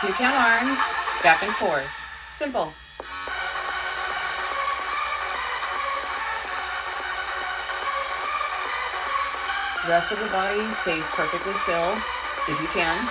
2 count arms, back and forth. Simple. The rest of the body stays perfectly still, if you can.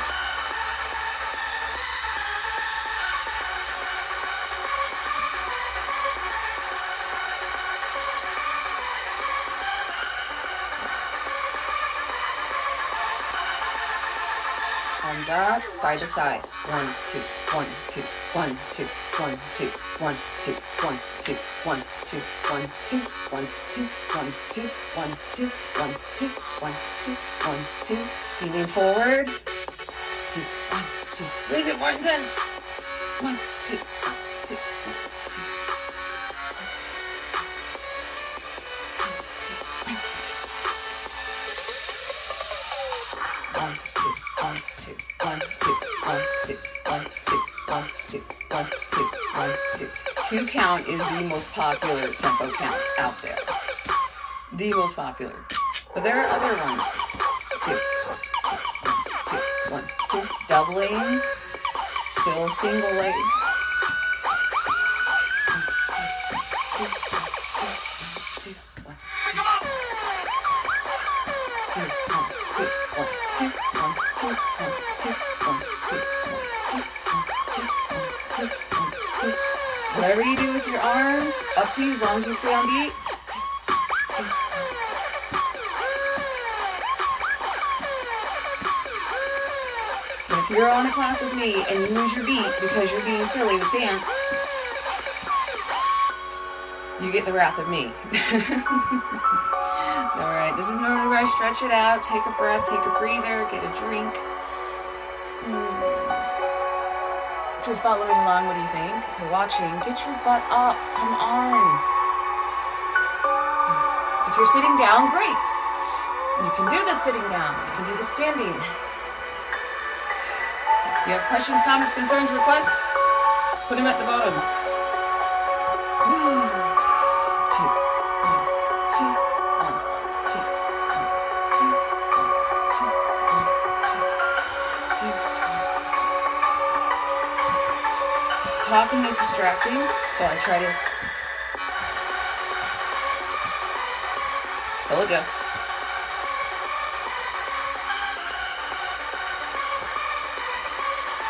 Arms up, side to side. 1, 2, 1, 2, 1, 2, 1, 2, 1, 2, 1, 2, 1, 2, 1, 2, 1, 2, 1, 2, 1, 2, 1, 2, 1, 2, 1, 2. Leaning forward. 2, 1, 2. A little bit more intense. 1, 2, 1, 2, 1, 2. Two count is the most popular tempo count out there. The most popular. But there are other ones. 2, 1, 2, 1, 2. Doubling. Still single leg. 1, 2, 1, 2, 1, 2, 1, 2, 1, 2, 1, 2, 1, 2, 1, 2. Whatever you do with your arms, up to you as long as you stay on beat. But if you're on a class with me and you lose your beat because you're being silly with dance, you get the wrath of me. Alright, this is normally where I stretch it out, take a breath, take a breather, get a drink. If you're following along, what do you think? If you're watching, get your butt up. Come on. If you're sitting down, great. You can do the sitting down. You can do the standing. If you have questions, comments, concerns, requests, put them at the bottom. 2, 1, 2, 1, 2, 1, 2, 1, 2, 1, 2. Talking is distracting, so I try to... Told ya.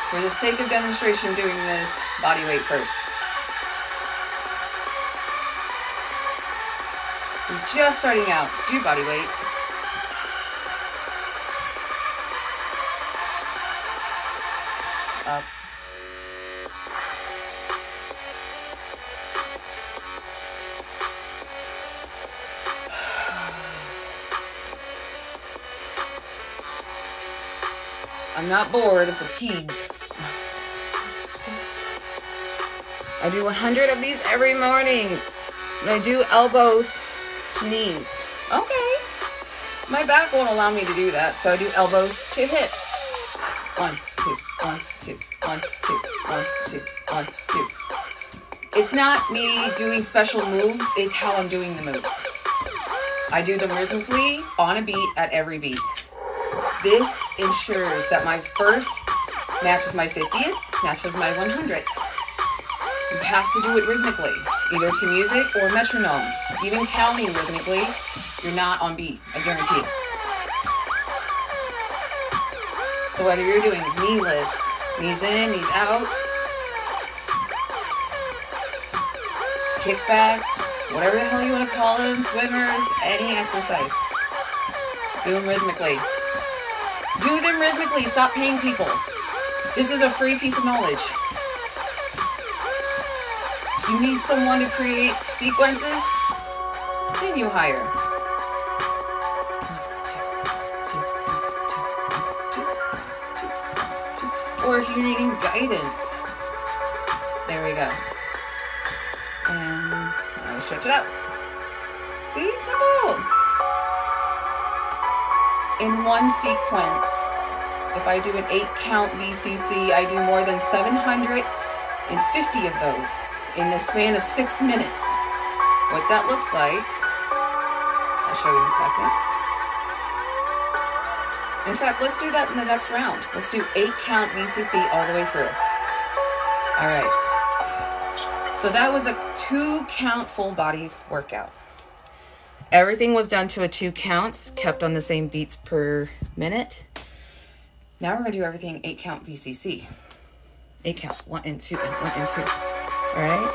For the sake of demonstration, doing this body weight first. We're just starting out. Do body weight. Up. I'm not bored, I'm fatigued. I do 100 of these every morning. And I do elbows to knees. Okay. My back won't allow me to do that, so I do elbows to hips. 1, 2, 1, 2, 1, 2, 1, 2, 1, 2. It's not me doing special moves, it's how I'm doing the moves. I do them rhythmically on a beat at every beat. This ensures that my first matches my 50th, matches my 100th. You have to do it rhythmically, either to music or metronome. Even counting rhythmically, you're not on beat, I guarantee. So whether you're doing knee lifts, knees in, knees out, kickbacks, whatever the hell you want to call them, swimmers, any exercise, do them rhythmically. Do them rhythmically. Stop paying people. This is a free piece of knowledge. You need someone to create sequences, then you hire. Or if you're needing guidance, there we go. And now we stretch it out. See, simple. In one sequence, if I do an 8-count BCC, I do more than 750 of those in the span of 6 minutes. What that looks like, I'll show you in a second. In fact, let's do that in the next round. Let's do 8-count BCC all the way through. All right. So that was a 2-count full body workout. Everything was done to a 2 counts, kept on the same beats per minute. Now we're going to do everything 8-count BCC. 8 count, 1 and 2, 1 and 2. All right.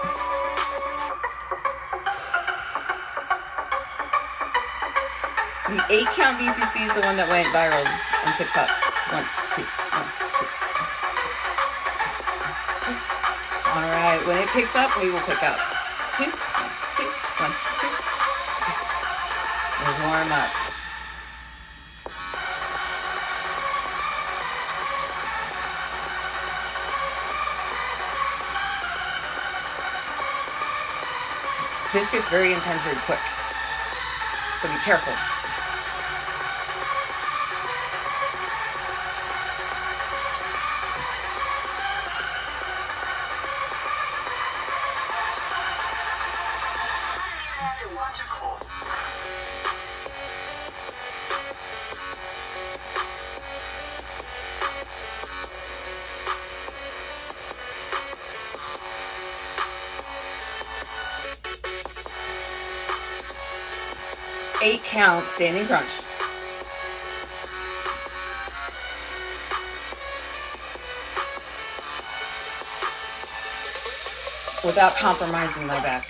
The 8-count BCC is the one that went viral on TikTok. 1, 2, 1, 2, 1, 2, 1, 2. All right. When it picks up, we will pick up. 2, 1, 2, 1, 2, 2. We'll warm up. This gets very intense very quick, so be careful. Eight count standing crunch. Without compromising my back.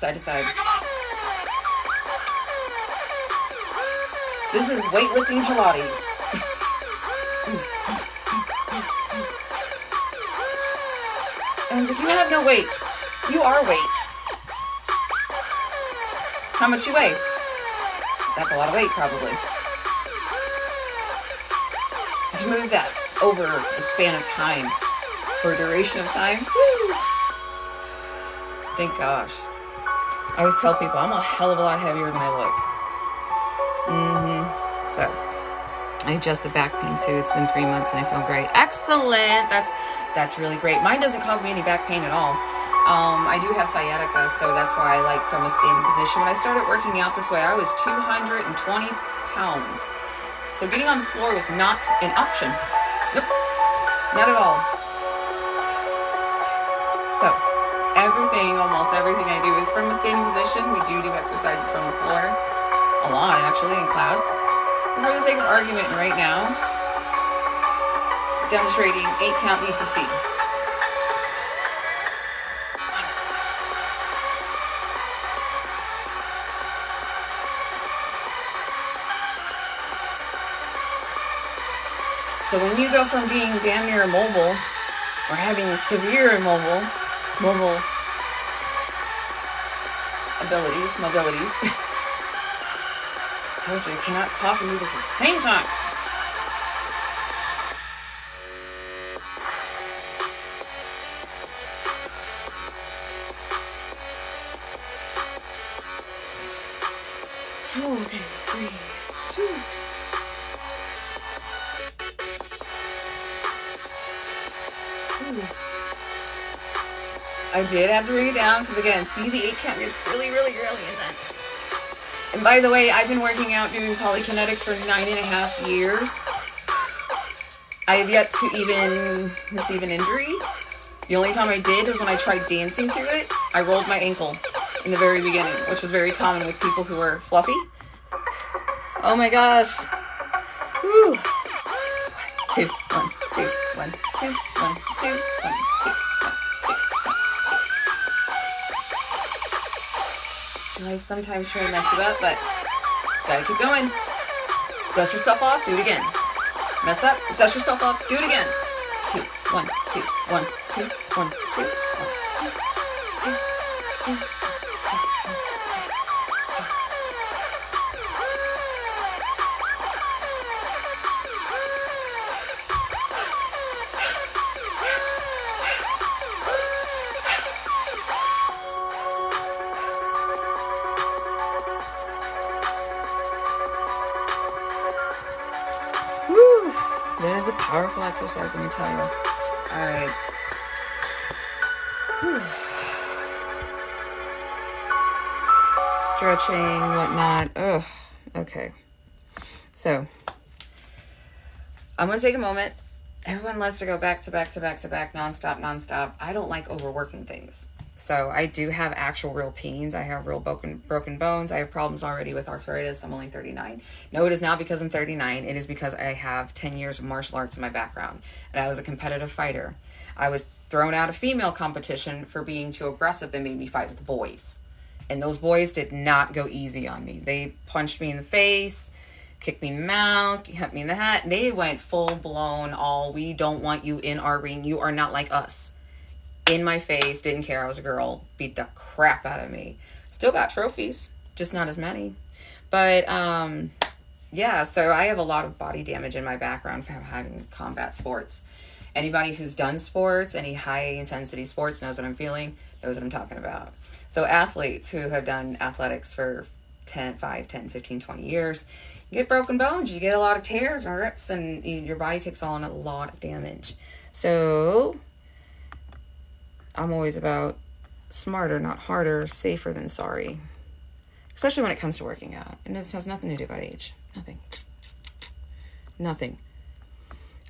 Side to side. This is weightlifting Pilates. And if you have no weight, you are weight. How much you weigh? That's a lot of weight, probably. To move that over a span of time, for a duration of time, woo! Thank gosh. I always tell people I'm a hell of a lot heavier than I look. So I adjust the back pain too. It's been 3 months and I feel great. Excellent. That's really great. Mine doesn't cause me any back pain at all. I do have sciatica, so that's why I like from a standing position. When I started working out this way, I was 220 pounds. So getting on the floor was not an option. Nope, not at all. So almost everything I do is from a standing position. We do exercises from the floor. A lot, actually, in class. For the sake of argument right now, demonstrating 8-count BCC. So when you go from being damn near immobile or having a severe mobile mobilities, I told you, you cannot cough and do this at the same time. Okay, breathe. I did have to bring it down because, again, see, the 8 count gets really, really, really intense. And by the way, I've been working out doing Poly Kinetics for 9.5 years. I have yet to even receive an injury. The only time I did was when I tried dancing to it. I rolled my ankle in the very beginning, which was very common with people who are fluffy. Oh my gosh. Woo. 1, 2, 1, 2, 1, 2, 1, 2, 1, 2. Life sometimes try to mess it up, but gotta keep going. Dust yourself off, do it again. Mess up, dust yourself off, do it again. 2, 1, 2, 1, 2, 1, 2, 1, 2, 2, 2. That is a powerful exercise, let me tell you. All right. Stretching, whatnot. Ugh. Okay. So, I'm going to take a moment. Everyone loves to go back to back, nonstop. I don't like overworking things. So I do have actual real pains. I have real broken bones. I have problems already with arthritis. I'm only 39. No, it is not because I'm 39. It is because I have 10 years of martial arts in my background. And I was a competitive fighter. I was thrown out of female competition for being too aggressive. They made me fight with boys. And those boys did not go easy on me. They punched me in the face, kicked me in the mouth, hit me in the head. They went full blown we don't want you in our ring. You are not like us. In my face, didn't care I was a girl, beat the crap out of me. Still got trophies, just not as many. But yeah, so I have a lot of body damage in my background from having combat sports. Anybody who's done sports, any high intensity sports knows what I'm feeling, knows what I'm talking about. So athletes who have done athletics for 5, 10, 15, 20 years, you get broken bones, you get a lot of tears and rips, and your body takes on a lot of damage. So I'm always about smarter, not harder, safer than sorry. Especially when it comes to working out. And this has nothing to do about age. Nothing.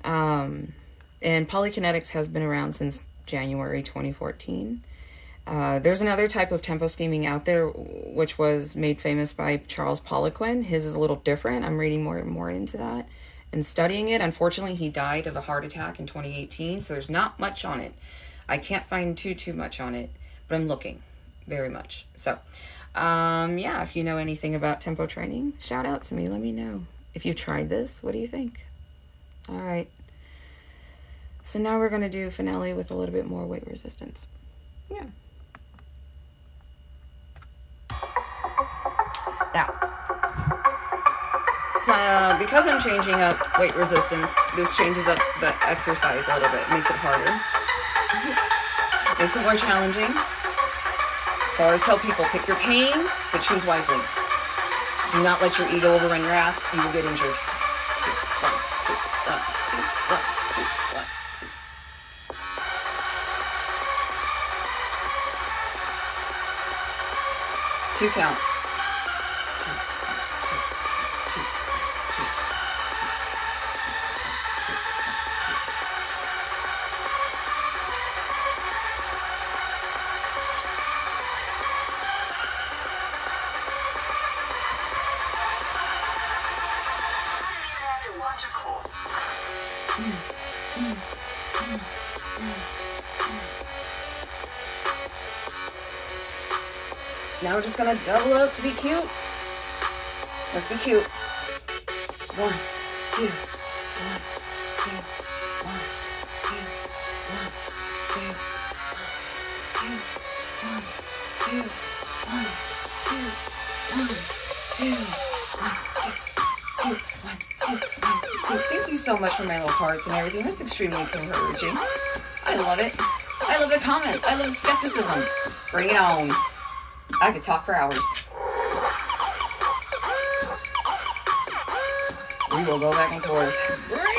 And Polykinetics has been around since January 2014. There's another type of tempo scheming out there, which was made famous by Charles Poliquin. His is a little different. I'm reading more and more into that and studying it. Unfortunately, he died of a heart attack in 2018, so there's not much on it. I can't find too much on it, but I'm looking very much. So, yeah, if you know anything about tempo training, shout out to me. Let me know. If you've tried this, what do you think? All right. So now we're going to do finale with a little bit more weight resistance. Yeah. Now, so because I'm changing up weight resistance, this changes up the exercise a little bit. Makes it harder. Makes it more challenging. So I always tell people, pick your pain, but choose wisely. Do not let your ego overrun your ass. You will get injured. 2 count. 2. Now we're just gonna double up to be cute. Let's be cute. 1, 2, 1, 2. Thank you so much for my little hearts and everything. That's extremely encouraging. I love it. I love the comments. I love the skepticism. Bring it on. I could talk for hours. We will go back and forth. Bring it.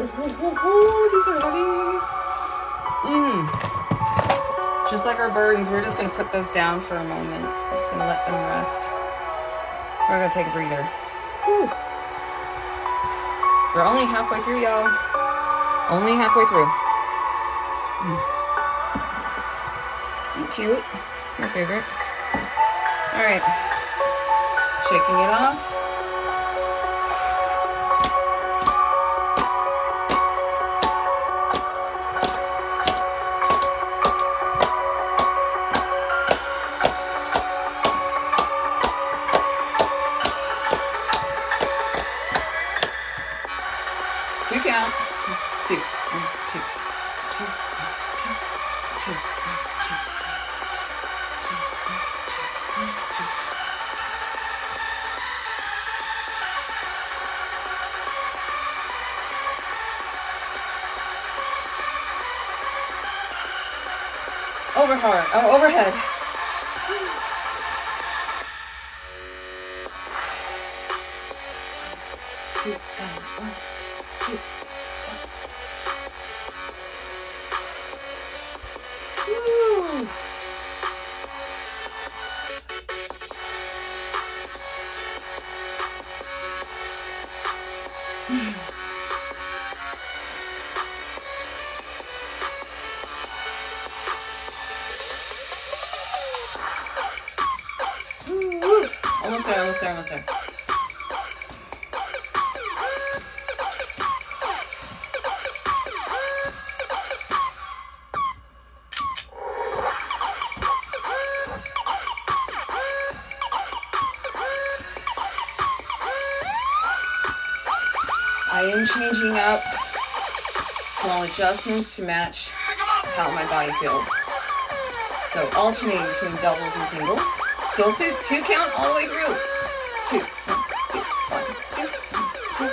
These are heavy. Just like our burdens, we're just going to put those down for a moment. We're just going to let them rest. We're going to take a breather. Whew. We're only halfway through, y'all. Only halfway through. Cute. My favorite. All right. Shaking it off. Overhead. Two, one, two, one. Woo. Almost there. I am changing up small adjustments to match how my body feels. So alternating between doubles and singles. Still two count all the way through. 2, 1, 2, 1, 2, 1, 2.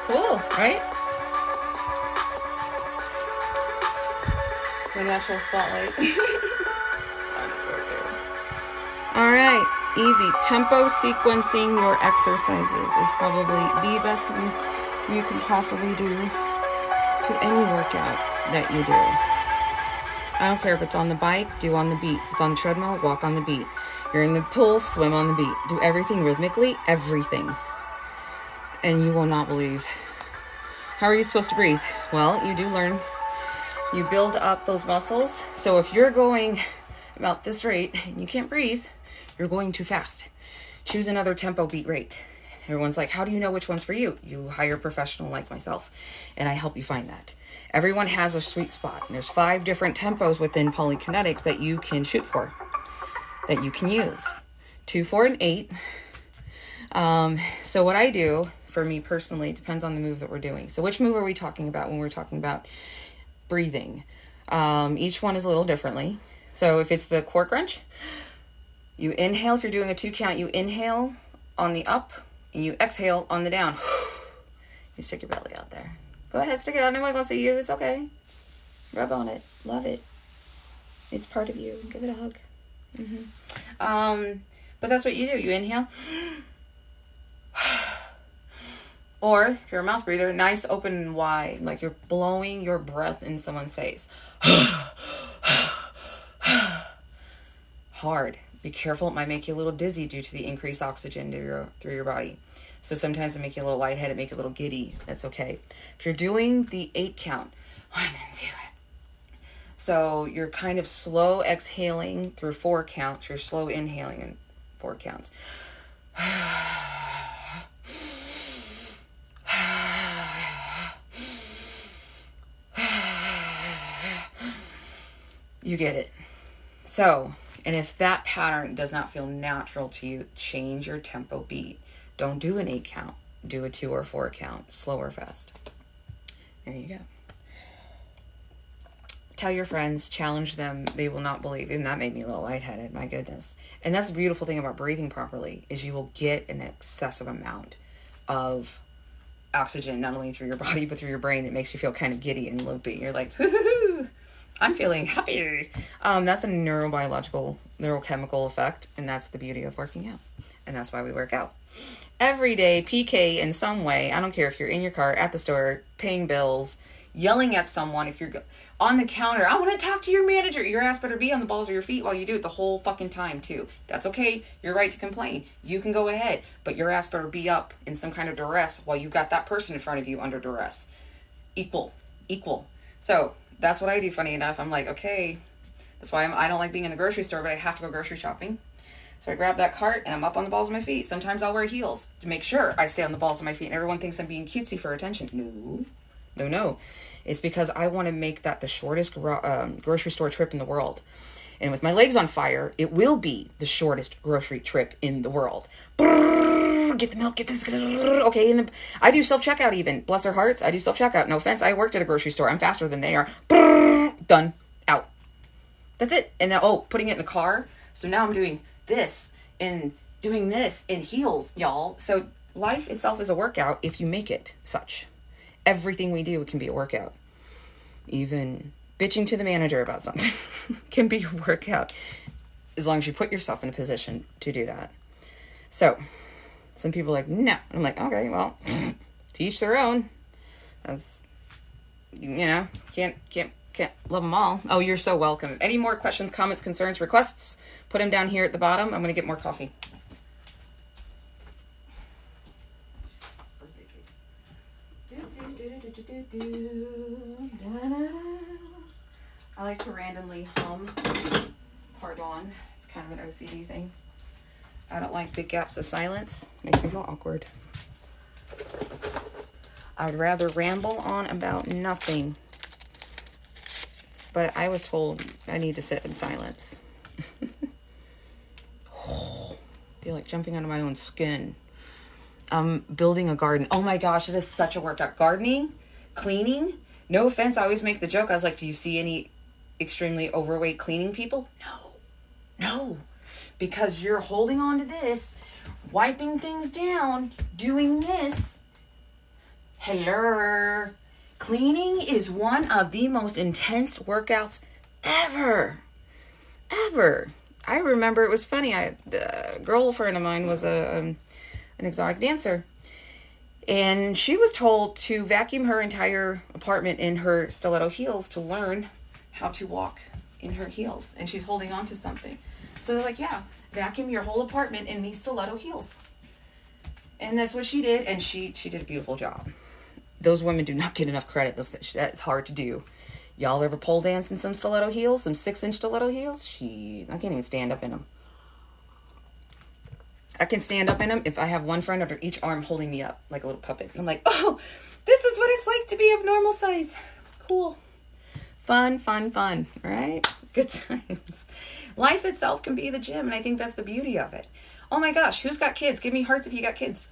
Cool, right? My natural spotlight. Sun is right there. All right, easy. Tempo sequencing your exercises is probably the best thing you can possibly do to any workout that you do. I don't care if it's on the bike, do on the beat. If it's on the treadmill, walk on the beat. You're in the pool, swim on the beat. Do everything rhythmically, everything. And you will not believe. How are you supposed to breathe? Well, you do learn. You build up those muscles. So if you're going about this rate and you can't breathe, you're going too fast. Choose another tempo beat rate. Everyone's like, how do you know which one's for you? You hire a professional like myself, and I help you find that. Everyone has a sweet spot. And there's 5 different tempos within Poly Kinetics that you can shoot for, that you can use. 2, 4, and 8. So what I do, for me personally, depends on the move that we're doing. So which move are we talking about when we're talking about breathing? Each one is a little differently. So if it's the core crunch, you inhale. If you're doing a 2 count, you inhale on the up and you exhale on the down. You stick your belly out there. Go ahead, stick it out. Nobody's gonna see you. It's okay. Rub on it. Love it. It's part of you. Give it a hug. But that's what you do. You inhale Or if you're a mouth breather, nice, open and wide, like you're blowing your breath in someone's face. Hard. Be careful, it might make you a little dizzy due to the increased oxygen through your body. So sometimes it make you a little lightheaded, make you a little giddy. That's okay. If you're doing the 8 count, 1 and 2. So you're kind of slow exhaling through 4 counts. You're slow inhaling in 4 counts. You get it. So, and if that pattern does not feel natural to you, change your tempo beat. Don't do an 8 count. Do a 2 or 4 count. Slow or fast. There you go. Tell your friends, challenge them. They will not believe. And that made me a little lightheaded. My goodness. And that's the beautiful thing about breathing properly is you will get an excessive amount of oxygen, not only through your body, but through your brain. It makes you feel kind of giddy and loopy. You're like, hoo-hoo-hoo. I'm feeling happy. That's a neurochemical effect, and that's the beauty of working out. And that's why we work out. Every day, PK in some way. I don't care if you're in your car, at the store, paying bills, yelling at someone. If you're on the counter, I want to talk to your manager. Your ass better be on the balls of your feet while you do it the whole fucking time, too. That's okay. You're right to complain. You can go ahead, but your ass better be up in some kind of duress while you got that person in front of you under duress. Equal. So that's what I do, funny enough. I'm like, okay, that's why I don't like being in the grocery store, but I have to go grocery shopping. So I grab that cart and I'm up on the balls of my feet. Sometimes I'll wear heels to make sure I stay on the balls of my feet. And everyone thinks I'm being cutesy for attention. No. It's because I want to make that the shortest grocery store trip in the world. And with my legs on fire, it will be the shortest grocery trip in the world. Get the milk, get this. Okay, and I do self-checkout even. Bless their hearts, I do self-checkout. No offense, I worked at a grocery store. I'm faster than they are. Done. Out. That's it. And now, putting it in the car. So now I'm doing this and doing this in heels, y'all. So life itself is a workout if you make it such. Everything we do can be a workout. Even bitching to the manager about something can be a workout. As long as you put yourself in a position to do that. So, some people are like, no. I'm like, okay, well, to each their own. That's, can't love them all. Oh, you're so welcome. Any more questions, comments, concerns, requests? Put them down here at the bottom. I'm going to get more coffee. I like to randomly hum. Pardon. It's kind of an OCD thing. I don't like big gaps of silence. Makes me feel awkward. I'd rather ramble on about nothing. But I was told I need to sit in silence. Feel like jumping out of my own skin. Building a garden. Oh my gosh, it is such a workout. Gardening, cleaning. No offense, I always make the joke. I was like, do you see any extremely overweight cleaning people? No. Because you're holding on to this, wiping things down, doing this. Hello. Cleaning is one of the most intense workouts ever. I remember it was funny. The girlfriend of mine was an exotic dancer. And she was told to vacuum her entire apartment in her stiletto heels to learn how to walk in her heels. And she's holding on to something. So they're like, yeah, vacuum your whole apartment in these stiletto heels. And that's what she did. And she did a beautiful job. Those women do not get enough credit. That's hard to do. Y'all ever pole dance in some stiletto heels? Some 6-inch stiletto heels? I can't even stand up in them. I can stand up in them if I have one friend under each arm holding me up like a little puppet. And I'm like, oh, this is what it's like to be of normal size. Cool. Fun. All right? Good times. Life itself can be the gym, and I think that's the beauty of it. Oh my gosh, who's got kids? Give me hearts if you got kids.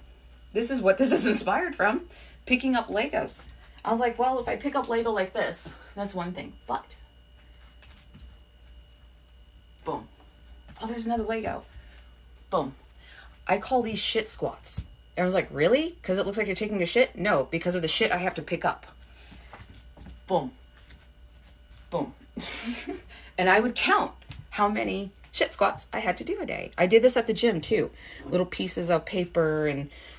This is what this is inspired from. Picking up Legos. I was like, well, if I pick up Lego like this, that's one thing. But, boom. Oh, there's another Lego. Boom. I call these shit squats. And I was like, really? Because it looks like you're taking a shit? No, because of the shit I have to pick up. Boom. And I would count how many shit squats I had to do a day. I did this at the gym too. Little pieces of paper and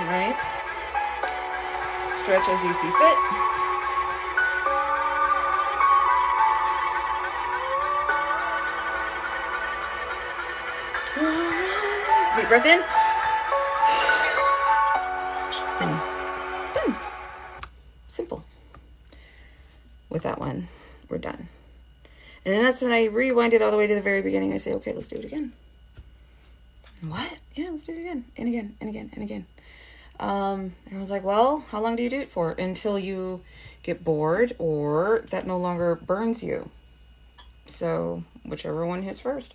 All right. Stretch as you see fit. Deep breath in. Done. Done. Simple. With that one, we're done. And then that's when I rewind it all the way to the very beginning. I say, okay, let's do it again. What? Yeah, let's do it again. And again, and again, and again. Everyone's like, well, how long do you do it for? Until you get bored or that no longer burns you. So whichever one hits first.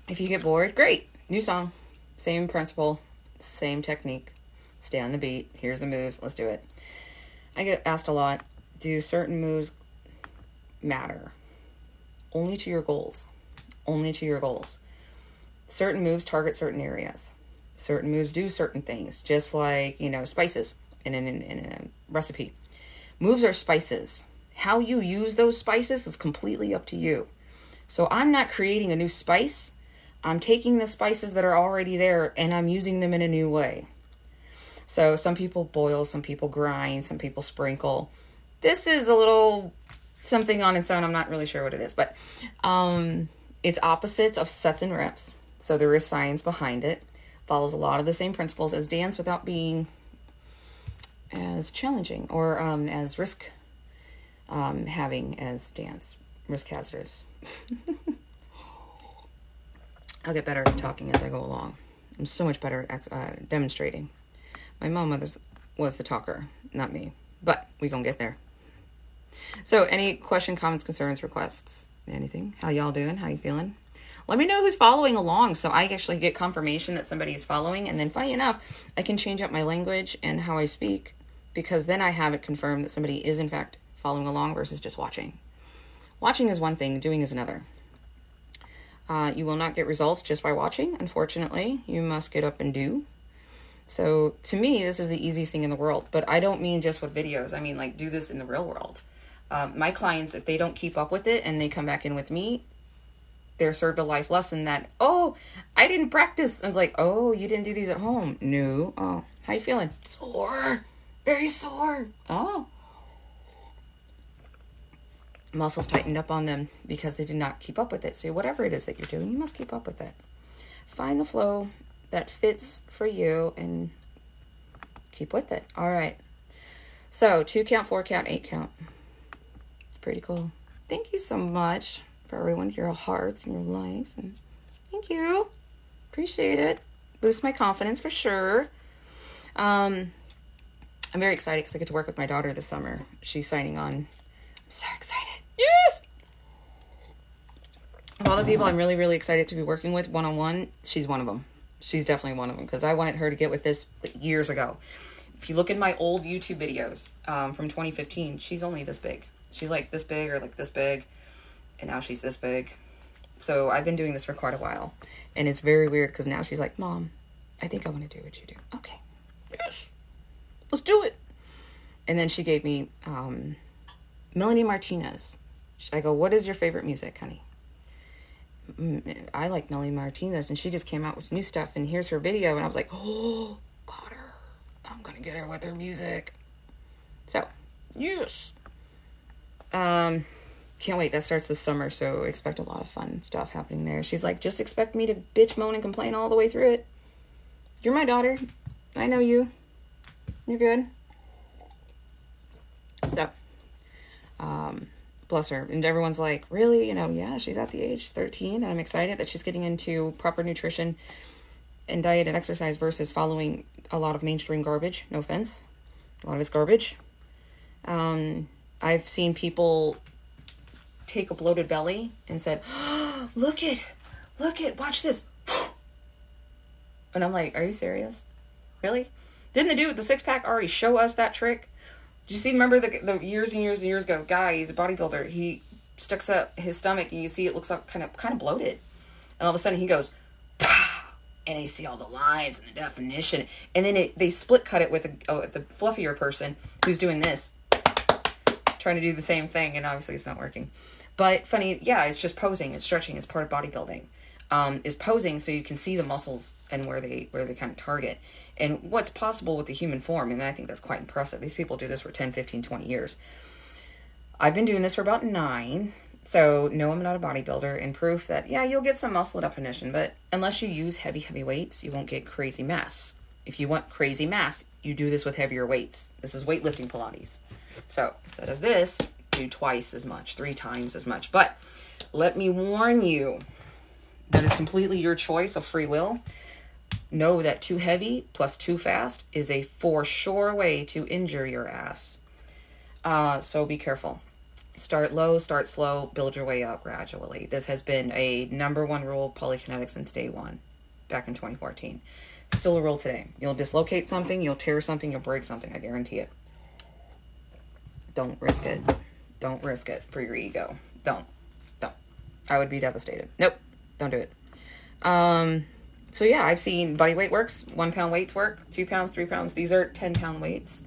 If you get bored, great. New song. Same principle. Same technique. Stay on the beat. Here's the moves. Let's do it. I get asked a lot, do certain moves matter? Only to your goals. Only to your goals. Certain moves target certain areas. Certain moves do certain things. Just like, spices in a recipe. Moves are spices. How you use those spices is completely up to you. So I'm not creating a new spice. I'm taking the spices that are already there and I'm using them in a new way. So some people boil, some people grind, some people sprinkle. This is a little something on its own. I'm not really sure what it is, but it's opposites of sets and reps. So there is science behind it. Follows a lot of the same principles as dance without being as challenging or as risk having as dance. Risk hazardous. I'll get better at talking as I go along. I'm so much better at demonstrating. My mom was the talker, not me. But we gonna get there. So any question, comments, concerns, requests, anything? How y'all doing? How you feeling? Let me know who's following along so I actually get confirmation that somebody is following. And then funny enough, I can change up my language and how I speak because then I have it confirmed that somebody is in fact following along versus just watching. Watching is one thing, doing is another. You will not get results just by watching, unfortunately. You must get up and do. So to me, this is the easiest thing in the world. But I don't mean just with videos. I mean, like, do this in the real world. My clients, if they don't keep up with it and they come back in with me, they're served a life lesson that, oh, I didn't practice. I was like, oh, you didn't do these at home? No. Oh, how you feeling? Sore. Very sore. Oh. Muscles tightened up on them because they did not keep up with it. So whatever it is that you're doing, you must keep up with it. Find the flow that fits for you and keep with it. All right. So 2 count, 4 count, 8 count. Pretty cool. Thank you so much for everyone, your hearts and your likes. And thank you. Appreciate it. Boost my confidence for sure. I'm very excited because I get to work with my daughter this summer. She's signing on. I'm so excited. Yes! Of all the people I'm really, really excited to be working with one-on-one, she's one of them. She's definitely one of them because I wanted her to get with this years ago. If you look at my old YouTube videos from 2015, she's only this big. She's like this big or like this big. And now she's this big. So I've been doing this for quite a while. And it's very weird because now she's like, Mom, I think I want to do what you do. Okay. Yes. Let's do it. And then she gave me Melanie Martinez. I go, what is your favorite music, honey? I like Melanie Martinez. And she just came out with new stuff. And here's her video. And I was like, oh, got her. I'm going to get her with her music. So, yes. Can't wait. That starts this summer. So expect a lot of fun stuff happening there. She's like, just expect me to bitch, moan, and complain all the way through it. You're my daughter. I know you. You're good. So, bless her. And everyone's like, really? Yeah, she's at the age 13. And I'm excited that she's getting into proper nutrition and diet and exercise versus following a lot of mainstream garbage. No offense. A lot of it's garbage. I've seen people take a bloated belly and said, oh, look it, watch this. And I'm like, are you serious? Really? Didn't the dude with the 6-pack already show us that trick? Do you see, remember the years and years and years ago, guy, he's a bodybuilder, he sticks up his stomach and you see it looks like kind of bloated. And all of a sudden he goes, pow, and you see all the lines and the definition. And then they split cut it with the fluffier person who's doing this, trying to do the same thing, and obviously it's not working. But funny, yeah, it's just posing, it's stretching, it's part of bodybuilding. is posing so you can see the muscles and where they kind of target. And what's possible with the human form, and I think that's quite impressive. These people do this for 10, 15, 20 years. I've been doing this for about 9. So, no, I'm not a bodybuilder, and proof that, yeah, you'll get some muscle definition, but unless you use heavy weights, you won't get crazy mass. If you want crazy mass, you do this with heavier weights. This is weightlifting Pilates. So, instead of this, do twice as much, 3 times as much. But let me warn you that it's completely your choice of free will. Know that too heavy plus too fast is a for sure way to injure your ass. So be careful. Start low, start slow, build your way up gradually. This has been a number 1 rule of Poly Kinetics since day 1, back in 2014. Still a rule today. You'll dislocate something, you'll tear something, you'll break something, I guarantee it. Don't risk it. Don't risk it for your ego. Don't. I would be devastated. Nope. Don't do it. So yeah, I've seen body weight works. 1 pound weights work. 2 pounds, 3 pounds. These are 10-pound weights.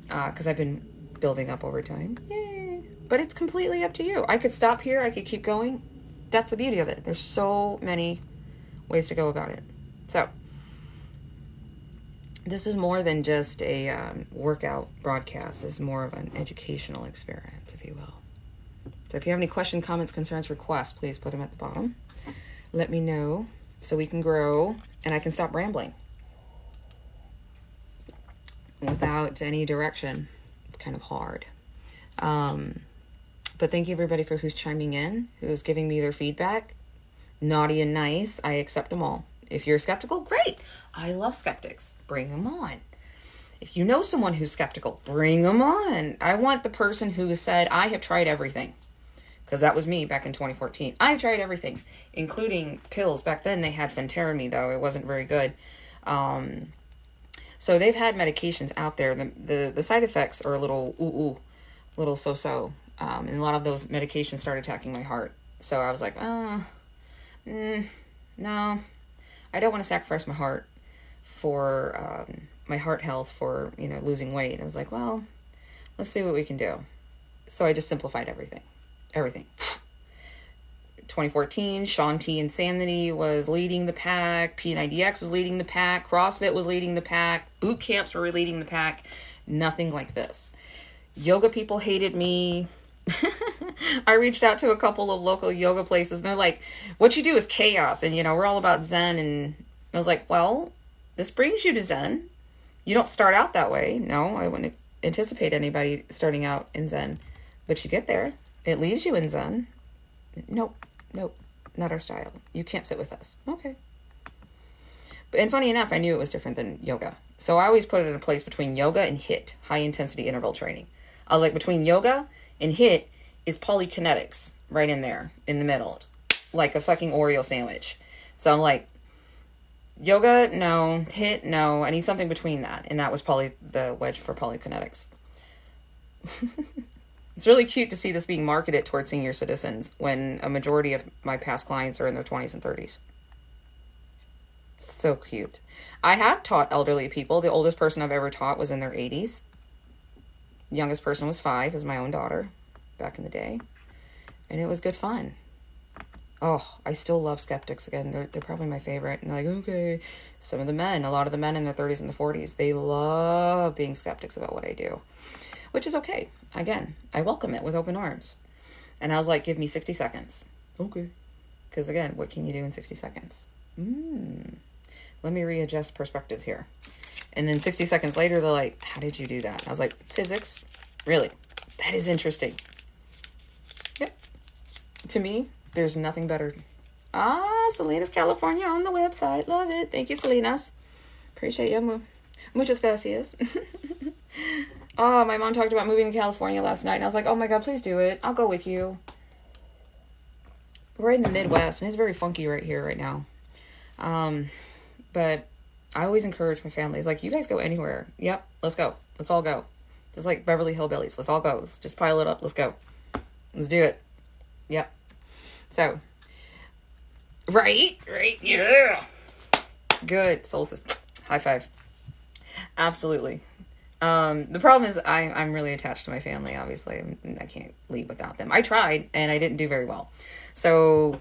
Because I've been building up over time. Yay. But it's completely up to you. I could stop here. I could keep going. That's the beauty of it. There's so many ways to go about it. So this is more than just a workout broadcast. This is more of an educational experience, if you will. So if you have any questions, comments, concerns, requests, please put them at the bottom. Let me know so we can grow and I can stop rambling without any direction. It's kind of hard. But thank you everybody for who's chiming in, who's giving me their feedback. Naughty and nice, I accept them all. If you're skeptical, great. I love skeptics. Bring them on. If you know someone who's skeptical, bring them on. I want the person who said, I have tried everything. Because that was me back in 2014. I've tried everything, including pills. Back then they had phentermine, though. It wasn't very good. So they've had medications out there. The side effects are a little little so-so. And a lot of those medications started attacking my heart. So I was like, no, I don't want to sacrifice my heart for my heart health for, losing weight. I was like, well, let's see what we can do. So I just simplified everything. 2014, Shaun T Insanity was leading the pack. P90X was leading the pack. CrossFit was leading the pack. Boot camps were leading the pack. Nothing like this. Yoga people hated me. I reached out to a couple of local yoga places and they're like, what you do is chaos. And, we're all about Zen. And I was like, well, this brings you to Zen. You don't start out that way. No, I wouldn't anticipate anybody starting out in Zen. But you get there. It leaves you in Zen. Nope, not our style. You can't sit with us. Okay. And funny enough, I knew it was different than yoga. So I always put it in a place between yoga and HIIT, high intensity interval training. I was like, between yoga and HIIT is Poly Kinetics right in there, in the middle, like a fucking Oreo sandwich. So I'm like, yoga, no. HIIT, no. I need something between that. And that was the wedge for Poly Kinetics. It's really cute to see this being marketed towards senior citizens when a majority of my past clients are in their 20s and 30s. So cute. I have taught elderly people. The oldest person I've ever taught was in their 80s. The youngest person was 5, is my own daughter, back in the day. And it was good fun. Oh, I still love skeptics again. They're probably my favorite. And like, okay, a lot of the men in their 30s and the 40s, they love being skeptics about what I do. Which is okay. Again, I welcome it with open arms. And I was like, give me 60 seconds. Okay. Because again, what can you do in 60 seconds? Let me readjust perspectives here. And then 60 seconds later, they're like, how did you do that? And I was like, physics? Really? That is interesting. Yep. To me, there's nothing better. Selena's California on the website. Love it. Thank you, Selena's. Appreciate you. Muchas gracias. Oh, my mom talked about moving to California last night, and I was like, oh my God, please do it. I'll go with you. We're in the Midwest, and it's very funky right here right now. But I always encourage my family. It's like, you guys go anywhere. Yep, let's go. Let's all go. Just like Beverly Hillbillies. Let's all go. Let's just pile it up. Let's go. Let's do it. Yep. So, right? Yeah. Good. Soul system. High five. Absolutely. The problem is I'm really attached to my family, obviously. I can't leave without them. I tried, and I didn't do very well. So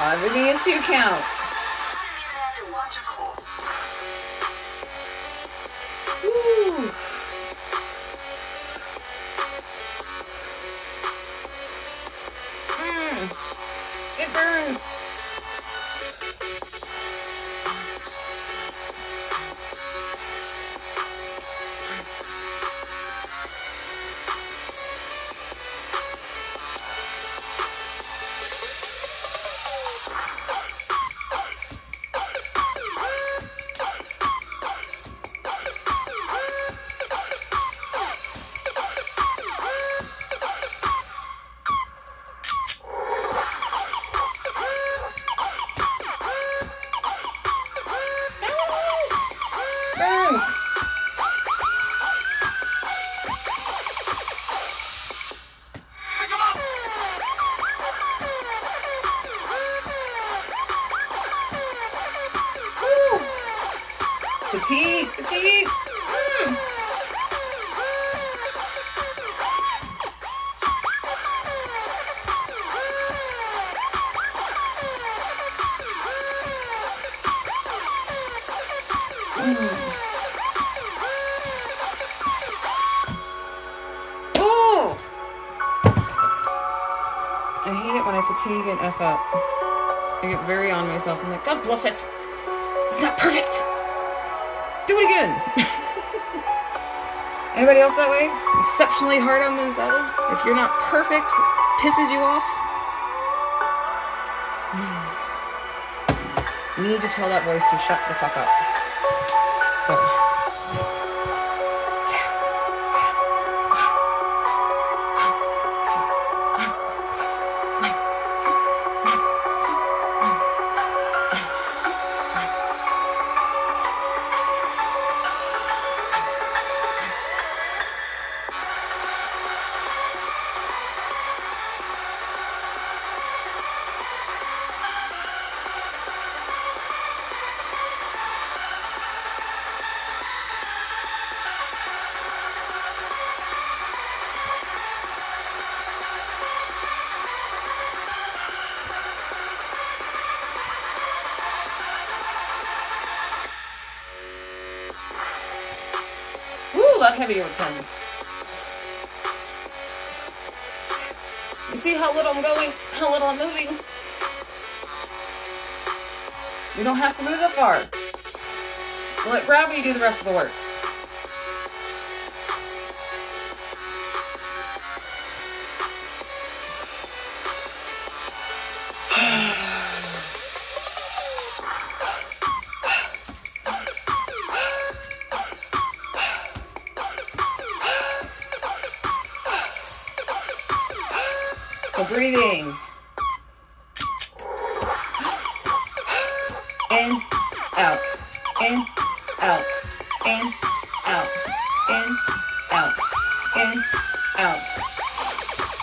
Everything is 2 count. Woo. It burns. Fatigue. I hate it when I fatigue and F up. I get very on myself. I'm like, God bless it. It's not perfect. Do it again. Anybody else that way? Exceptionally hard on themselves? If you're not perfect, pisses you off? You need to tell that voice to shut the fuck up. Go. heavier with 10s. You see how little I'm going, how little I'm moving? You don't have to move that far. Let gravity do the rest of the work. So breathing. In, out, in, out, in, out, in, out, in, out.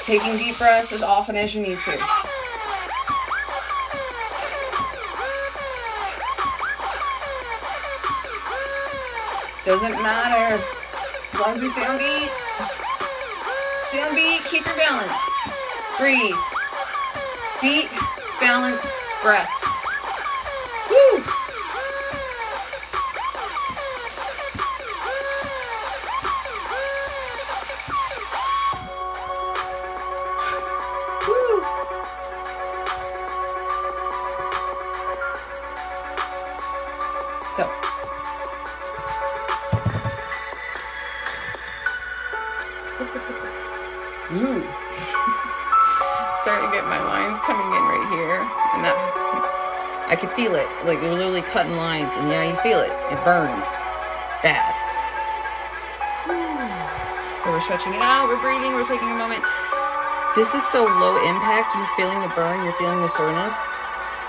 Taking deep breaths as often as you need to. Doesn't matter. As long as we stay on beat. Stay on beat, keep your balance. Breathe. Beat, balance, breath. Woo! Woo! So. Ooh. Starting to get my lines coming in right here. And that, I could feel it. Like you're literally cutting lines. And yeah, you feel it. It burns. Bad. So we're stretching it out. We're breathing. We're taking a moment. This is so low impact. You're feeling the burn. You're feeling the soreness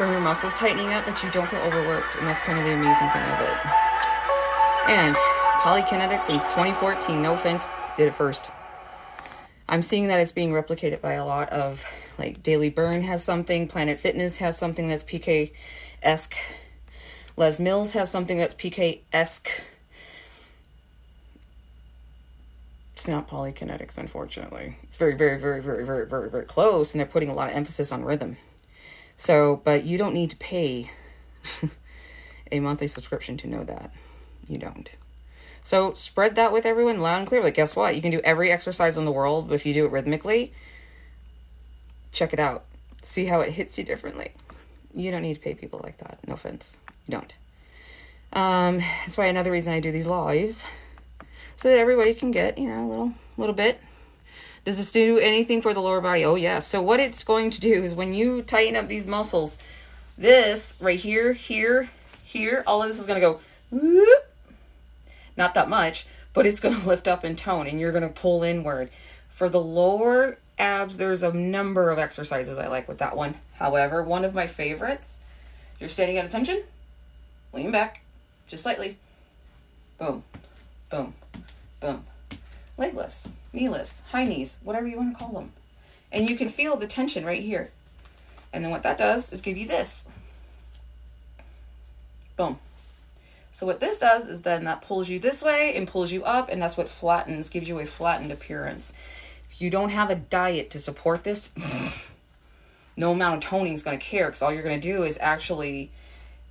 from your muscles tightening up, but you don't feel overworked. And that's kind of the amazing thing of it. And Poly Kinetics since 2014, no offense, did it first. I'm seeing that it's being replicated by a lot of, like, Daily Burn has something, Planet Fitness has something that's PK-esque, Les Mills has something that's PK-esque. It's not Poly Kinetics, unfortunately. It's very, very, very, very, very, very, very close, and they're putting a lot of emphasis on rhythm. So, but you don't need to pay a monthly subscription to know that. You don't. So spread that with everyone loud and clear. Like, guess what? You can do every exercise in the world, but if you do it rhythmically, check it out. See how it hits you differently. You don't need to pay people like that. No offense. You don't. That's why another reason I do these lives, so that everybody can get, you know, a little bit. Does this do anything for the lower body? Oh, yeah. So what it's going to do is when you tighten up these muscles, this right here, here, all of this is going to go whoop. Not that much, but it's going to lift up in tone and you're going to pull inward. For the lower abs, there's a number of exercises I like with that one. However, one of my favorites, you're standing at attention, lean back, just slightly. Boom, boom, boom. Leg lifts, knee lifts, high knees, whatever you want to call them. And you can feel the tension right here. And then what that does is give you this. Boom. So what this does is then that pulls you this way and pulls you up, and that's what flattens, gives you a flattened appearance. If you don't have a diet to support this, no amount of toning is going to care, because all you're going to do is actually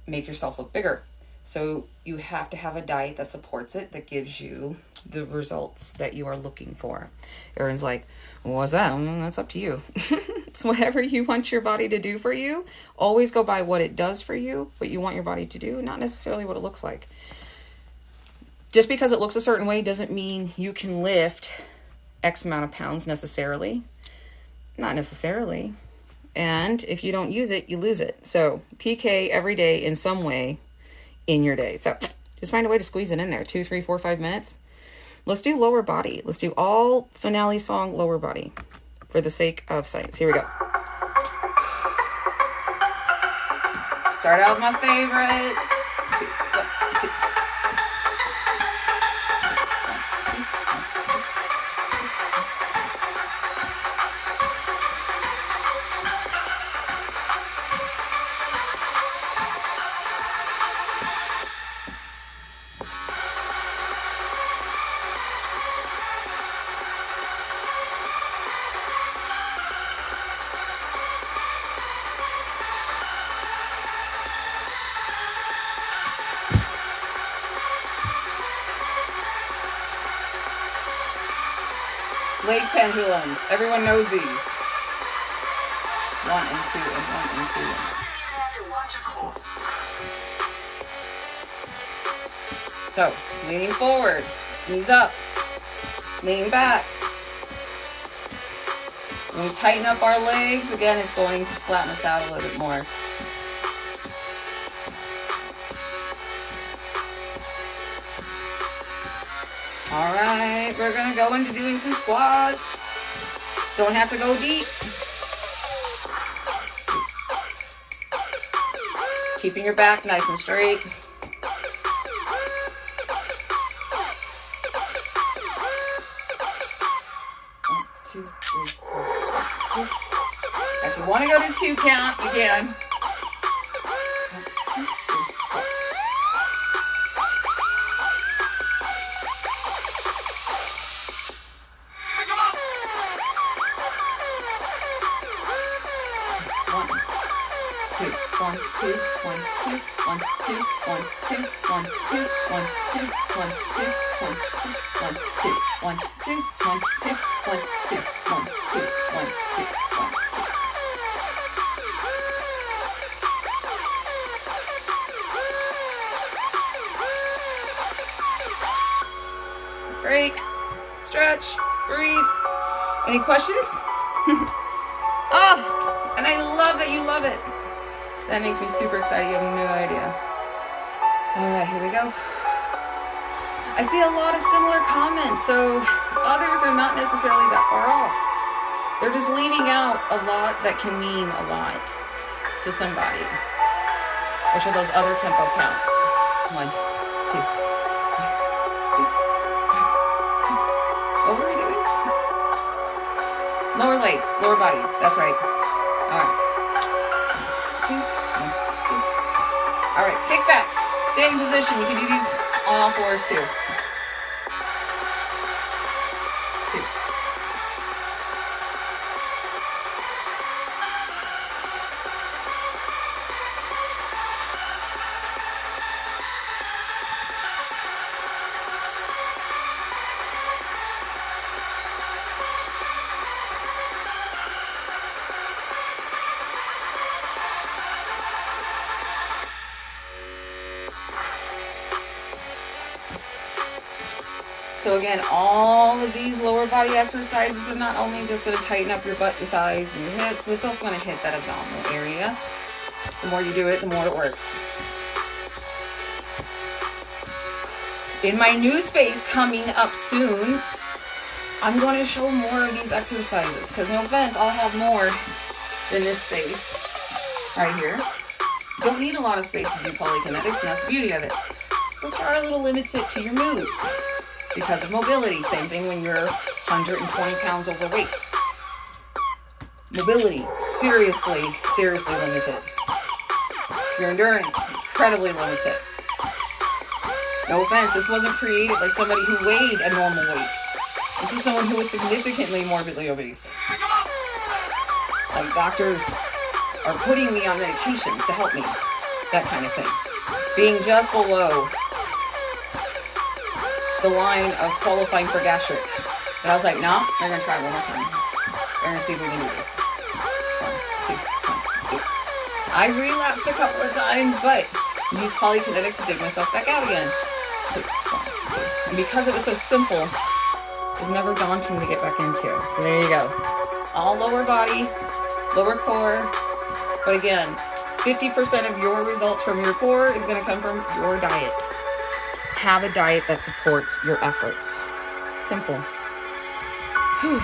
make yourself look bigger. So you have to have a diet that supports it, that gives you the results that you are looking for. Erin's like, well, what's that? Well, that's up to you. It's whatever you want your body to do for you. Always go by what it does for you, what you want your body to do, not necessarily what it looks like. Just because it looks a certain way doesn't mean you can lift X amount of pounds necessarily. Not necessarily. And if you don't use it, you lose it. So PK every day in some way in your day. So just find a way to squeeze it in there. 2, 3, 4, 5 minutes. Let's do lower body. Let's do all finale song lower body for the sake of science. Here we go. Start out with my favorites. 2, 1, 2. Leg pendulums. Everyone knows these. 1 and 2 and 1 and 2 and 2. So, leaning forward, knees up, lean back. When we tighten up our legs, again, it's going to flatten us out a little bit more. All right, we're going to go into doing some squats. Don't have to go deep. Keeping your back nice and straight. 2, 3, 4, 5, 6. If you want to go to 2 count, you can. 1, 2, 3, 4. One, two, 1, 2, 1, 2, 1, 2, 1, 2, 1, 2, 1, 2, 1, 2, 1, 2, 1, 2, 1, 2, 1, 2, 1, 2, 1, 2, 1, 2. Break, stretch, breathe. Any questions? Oh, and I love that you love it. That makes me super excited. You have no idea. All right, here we go. I see a lot of similar comments, so others are not necessarily that far off. They're just leaving out a lot that can mean a lot to somebody, which are those other tempo counts. 1, 2, 3, 2. What were we doing? Lower legs, lower body. That's right. All right. 2, 1, 2. All right, kickbacks, standing position. You can do these on all fours too. 2. So again, all of these lower body exercises are not only just going to tighten up your butt, your thighs, and your hips, but it's also going to hit that abdominal area. The more you do it, the more it works. In my new space coming up soon, I'm going to show more of these exercises, because no offense, I'll have more than this space right here. You don't need a lot of space to do polykinetics, and that's the beauty of it. But you are a little limited to your moves because of mobility. Same thing when you're 120 pounds overweight. Mobility, seriously limited. Your endurance, incredibly limited. No offense, this wasn't created by somebody who weighed a normal weight. This is someone who is significantly morbidly obese. Like, doctors are putting me on medication to help me. That kind of thing. Being just below the line of qualifying for gastric. But I was like, no, we're going to try one more time. We're going to see if we can do this. 1, 2, 1, 2. I relapsed a couple of times, but used Polykinetics to dig myself back out again. 2, 1, 2. And because it was so simple, it was never daunting to get back into. So there you go. All lower body, lower core. But again, 50% of your results from your core is going to come from your diet. Have a diet that supports your efforts. Simple. Whew.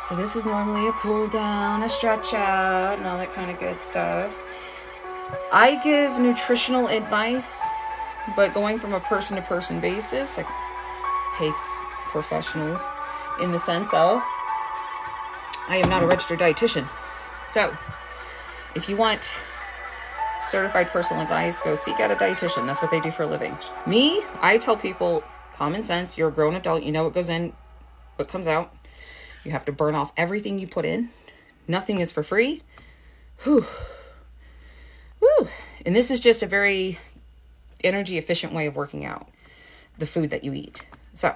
So this is normally a cool down, a stretch out, and all that kind of good stuff. I give nutritional advice, but going from a person-to-person basis, it takes professionals in the sense of I am not a registered dietitian. So if you want certified personal advice, go seek out a dietitian. That's what they do for a living. Me, I tell people common sense. You're a grown adult. You know what goes in, what comes out. You have to burn off everything you put in. Nothing is for free. Whew. Whew. And this is just a very energy efficient way of working out the food that you eat. So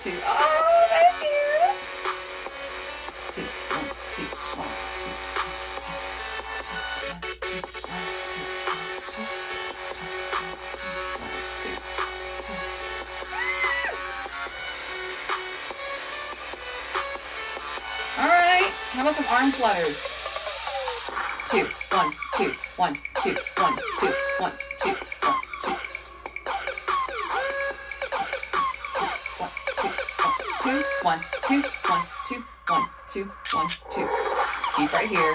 Oh, thank you. 2, 1, 2, 1, 2. All right. How about some arm flutters? 2, 1, 2, 1, 2, 1, 2, 1, 2, 1, 2. 2, 1, 2, 1, 2, 1, 2, 1, 2. Keep right here.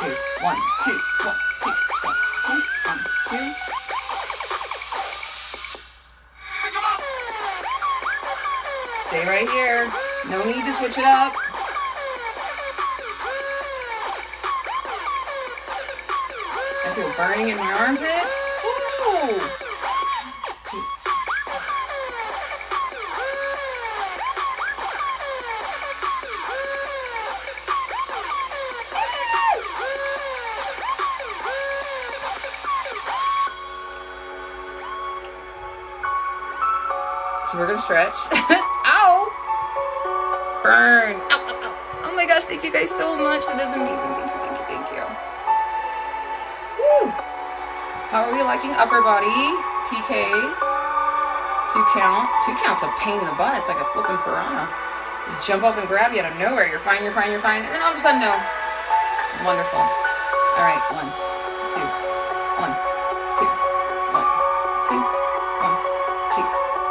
2, 1, 2, 1, 2, 1, 2, 1, 2. Stay right here. No need to switch it up. I feel burning in my armpits. Woo! So we're gonna stretch. Ow! Burn! Ow, ow, ow. Oh my gosh, thank you guys so much. That is amazing. Thank you, thank you, thank you. Woo! How are we liking upper body? PK. 2 count. 2 count's a pain in the butt. It's like a flipping piranha. Just jump up and grab you out of nowhere. You're fine, you're fine, you're fine. And then all of a sudden, no. Wonderful. All right, 1, 2, 1, 2, 1, 2, 1, 2.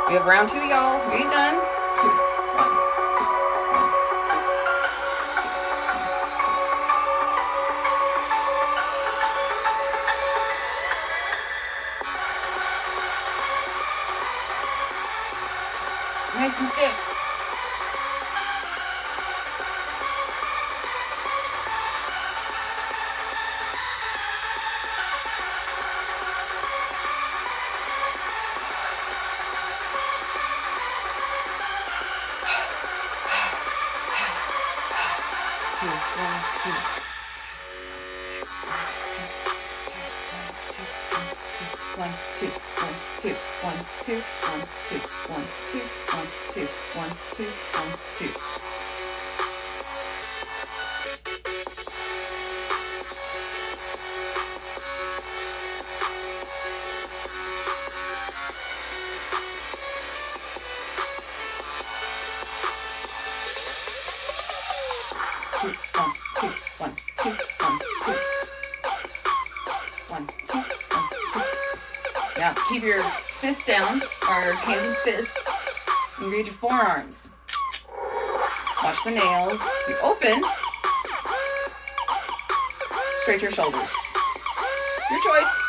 We have round 2, y'all. We ain't done. 2, 1, 2, 1. Nice and stiff. Two, 1, 2. 1, 2, 1, 2, 1, 2, 1, 2, 1, 2, 1, 2, 1, 2, 1, 2. Now keep your fists down, or hands and fists. Engage your forearms. Watch the nails. You open. Straight your shoulders. Your choice.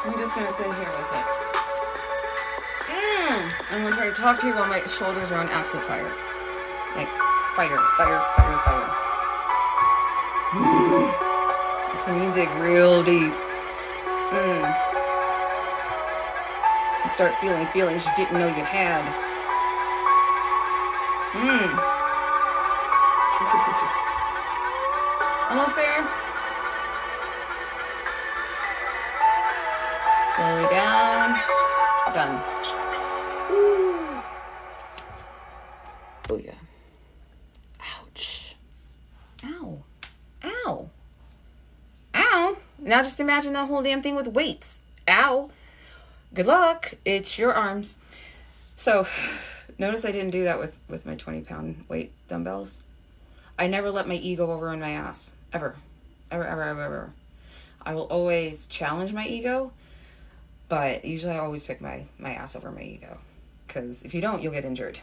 I'm just going to sit here with it. I'm going to try to talk to you while my shoulders are on absolute fire. Like, fire, fire, fire, fire. So you dig real deep. And start feeling feelings you didn't know you had. Almost there. Slowly down. Done. Oh yeah. Ouch. Ow. Ow. Ow. Now just imagine that whole damn thing with weights. Ow. Good luck. It's your arms. So notice I didn't do that with my 20-pound weight dumbbells. I never let my ego overrun my ass. Ever. Ever, ever, ever, ever. I will always challenge my ego, but usually I always pick my ass over my ego. Because if you don't, you'll get injured.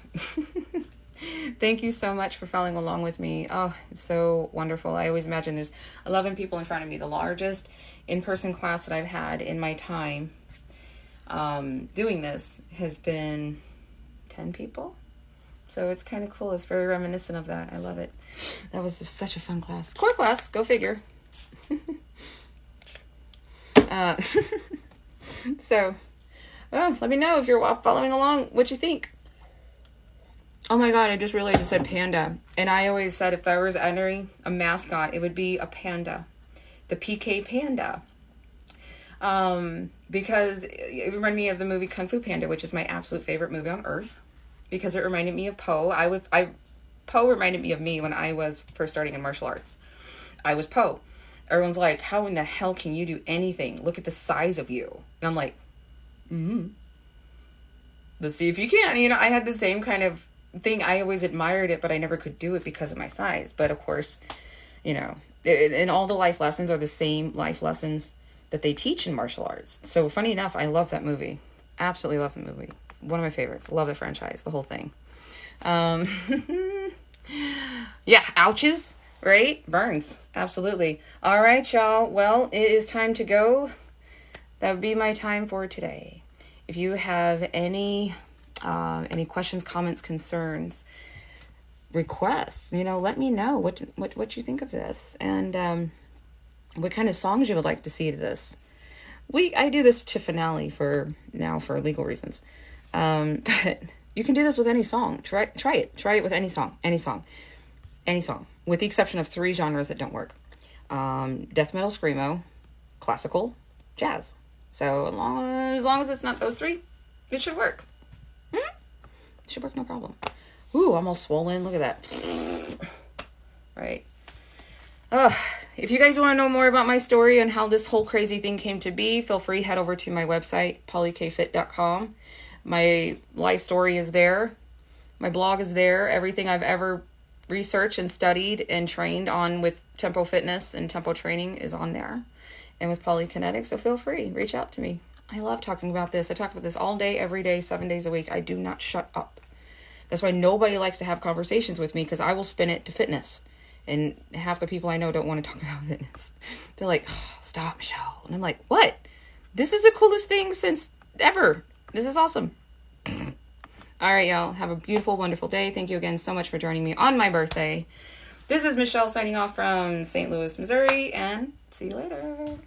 Thank you so much for following along with me. Oh, it's so wonderful. I always imagine there's 11 people in front of me. The largest in-person class that I've had in my time doing this has been 10 people. So it's kind of cool. It's very reminiscent of that. I love it. That was such a fun class. Core class, go figure. So, let me know if you're following along, what you think. Oh my God, I just realized it said panda. And I always said if I was entering a mascot, it would be a panda. The PK Panda. Because it reminded me of the movie Kung Fu Panda, which is my absolute favorite movie on earth. Because it reminded me of Po. Po reminded me of me when I was first starting in martial arts. I was Po. Everyone's like, how in the hell can you do anything? Look at the size of you. And I'm like, let's see if you can. You know, I had the same kind of thing. I always admired it, but I never could do it because of my size. But of course, you know, and all the life lessons are the same life lessons that they teach in martial arts. So funny enough, I love that movie. Absolutely love the movie. One of my favorites. Love the franchise, the whole thing. Yeah, ouches, right? Burns. Absolutely. All right, y'all. Well, it is time to go. That would be my time for today. If you have any questions, comments, concerns, requests, you know, let me know what you think of this, and what kind of songs you would like to see to this. I do this to finale for legal reasons. But you can do this with any song. Try it. Try it with any song, with the exception of 3 genres that don't work. Death metal, screamo, classical, jazz. So as long as it's not those 3, it should work. It should work, no problem. Ooh, almost swollen. Look at that. Right. If you guys want to know more about my story and how this whole crazy thing came to be, feel free, head over to my website, polykfit.com. My life story is there. My blog is there. Everything I've ever researched and studied and trained on with tempo fitness and tempo training is on there. And with Poly Kinetics, so feel free, reach out to me. I love talking about this. I talk about this all day, every day, 7 days a week. I do not shut up. That's why nobody likes to have conversations with me, because I will spin it to fitness. And half the people I know don't want to talk about fitness. They're like, oh, stop, Michelle. And I'm like, what? This is the coolest thing since ever. This is awesome. All right, y'all. Have a beautiful, wonderful day. Thank you again so much for joining me on my birthday. This is Michelle signing off from St. Louis, Missouri, and see you later.